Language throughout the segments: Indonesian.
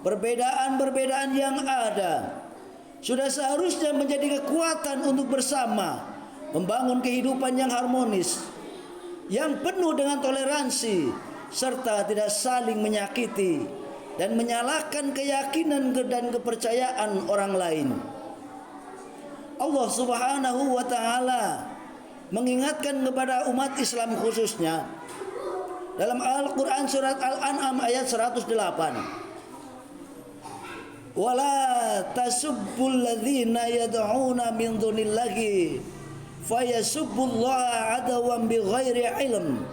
perbedaan-perbedaan yang ada sudah seharusnya menjadi kekuatan untuk bersama membangun kehidupan yang harmonis, yang penuh dengan toleransi, serta tidak saling menyakiti dan menyalahkan keyakinan dan kepercayaan orang lain. Allah Subhanahu wa ta'ala mengingatkan kepada umat Islam khususnya dalam Al-Quran surat Al-An'am ayat 108, wala tasubbul ladzina yad'una min dunillahi fayasubbullaha adawan bighairi ilm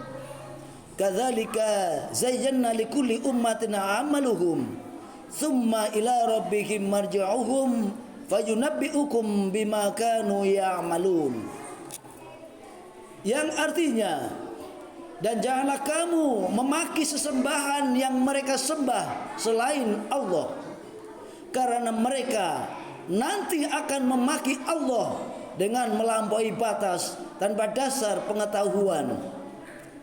kadzalika zayyana likulli ummatin amaluhum thumma ila rabbihim marji'uhum fayunabbi'ukum bima kanu ya'malun. Yang artinya, dan janganlah kamu memaki sesembahan yang mereka sembah selain Allah, karena mereka nanti akan memaki Allah dengan melampaui batas tanpa dasar pengetahuan.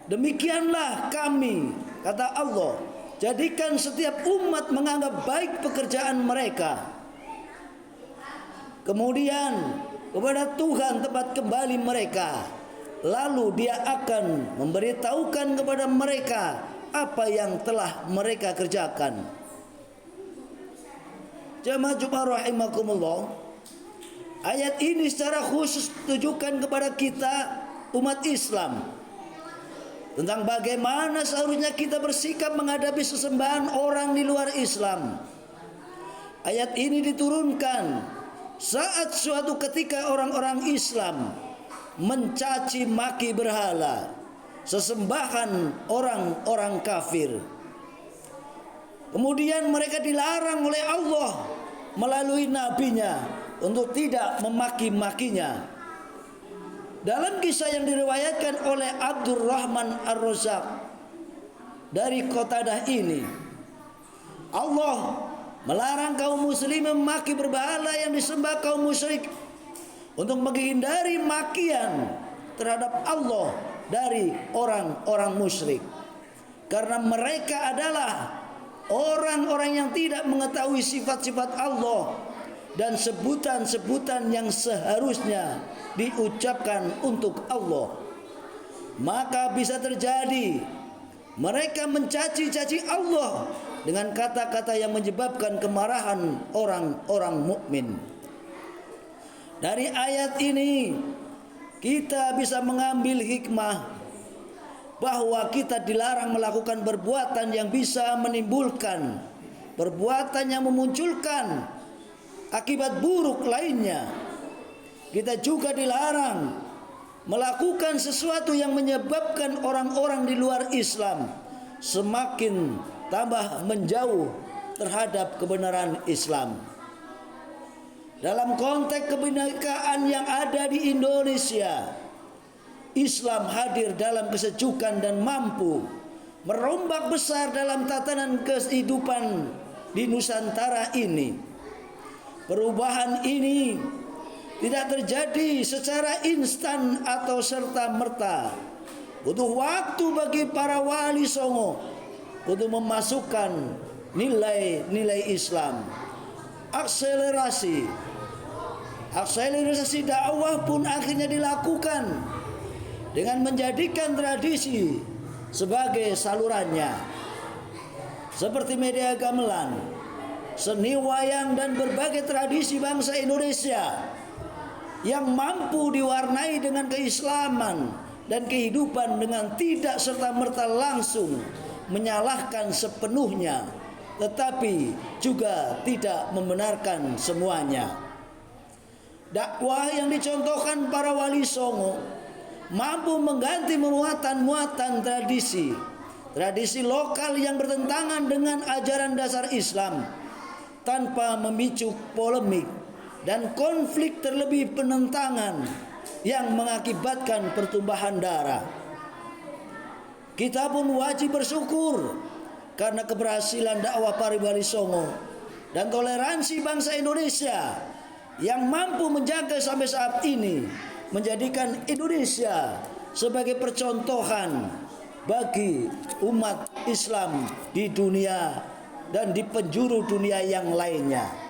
Demikianlah kami, kata Allah, jadikan setiap umat menganggap baik pekerjaan mereka, kemudian kepada Tuhan tempat kembali mereka, lalu Dia akan memberitahukan kepada mereka apa yang telah mereka kerjakan. Jamaah Jumat rahimakumullah, ayat ini secara khusus ditujukan kepada kita umat Islam tentang bagaimana seharusnya kita bersikap menghadapi sesembahan orang di luar Islam. Ayat ini diturunkan saat suatu ketika orang-orang Islam mencaci maki berhala, sesembahan orang-orang kafir. Kemudian mereka dilarang oleh Allah melalui nabinya untuk tidak memaki-makinya. Dalam kisah yang diriwayatkan oleh Abdurrahman Ar-Razzaq dari Qatadah ini, Allah melarang kaum muslimin memaki berhala yang disembah kaum musyrik untuk menghindari makian terhadap Allah dari orang-orang musyrik, karena mereka adalah orang-orang yang tidak mengetahui sifat-sifat Allah dan sebutan-sebutan yang seharusnya diucapkan untuk Allah. Maka bisa terjadi mereka mencaci-caci Allah dengan kata-kata yang menyebabkan kemarahan orang-orang mukmin. Dari ayat ini kita bisa mengambil hikmah bahwa kita dilarang melakukan perbuatan yang bisa menimbulkan, perbuatan yang memunculkan akibat buruk lainnya. Kita juga dilarang melakukan sesuatu yang menyebabkan orang-orang di luar Islam semakin tambah menjauh terhadap kebenaran Islam. Dalam konteks kebinekaan yang ada di Indonesia, Islam hadir dalam kesejukan dan mampu merombak besar dalam tatanan kehidupan di Nusantara ini. Perubahan ini tidak terjadi secara instan atau serta-merta. Butuh waktu bagi para wali songo untuk memasukkan nilai-nilai Islam. Akselerasi dakwah pun akhirnya dilakukan dengan menjadikan tradisi sebagai salurannya, seperti media gamelan, seni wayang, dan berbagai tradisi bangsa Indonesia yang mampu diwarnai dengan keislaman dan kehidupan dengan tidak serta-merta langsung menyalahkan sepenuhnya, tetapi juga tidak membenarkan semuanya. Dakwah yang dicontohkan para wali songo mampu mengganti muatan-muatan tradisi lokal yang bertentangan dengan ajaran dasar Islam tanpa memicu polemik dan konflik, terlebih penentangan yang mengakibatkan pertumpahan darah. Kita pun wajib bersyukur karena keberhasilan dakwah para wali songo dan toleransi bangsa Indonesia yang mampu menjaga sampai saat ini, menjadikan Indonesia sebagai percontohan bagi umat Islam di dunia dan di penjuru dunia yang lainnya.